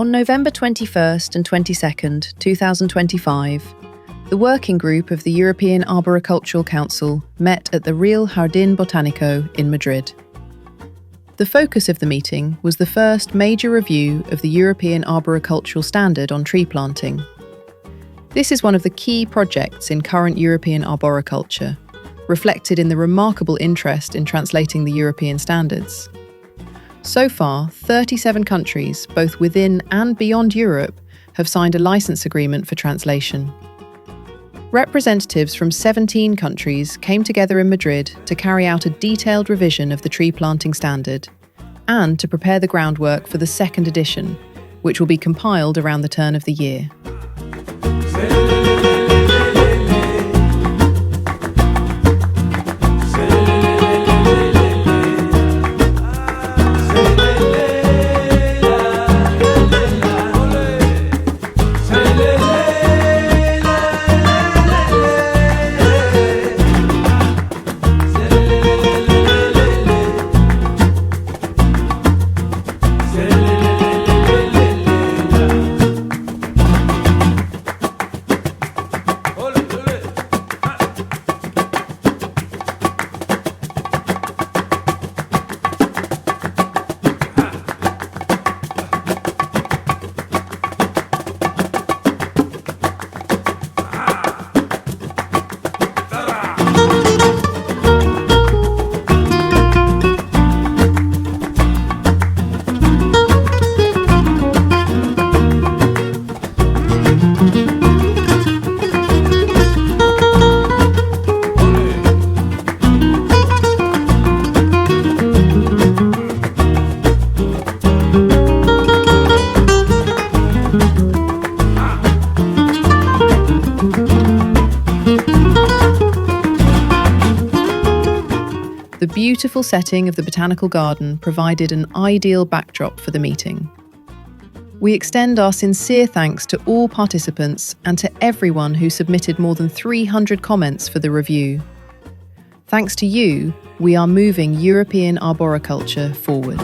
On November 21st and 22nd, 2025, the working group of the European Arboricultural Council met at the Real Jardín Botánico in Madrid. The focus of the meeting was the first major review of the European Arboricultural Standard on tree planting. This is one of the key projects in current European arboriculture, reflected in the remarkable interest in translating the European standards. So far, 37 countries, both within and beyond Europe, have signed a license agreement for translation. Representatives from 17 countries came together in Madrid to carry out a detailed revision of the tree planting standard and to prepare the groundwork for the second edition, which will be compiled around the turn of the year. The beautiful setting of the botanical garden provided an ideal backdrop for the meeting. We extend our sincere thanks to all participants and to everyone who submitted more than 300 comments for the review. Thanks to you, we are moving European arboriculture forward.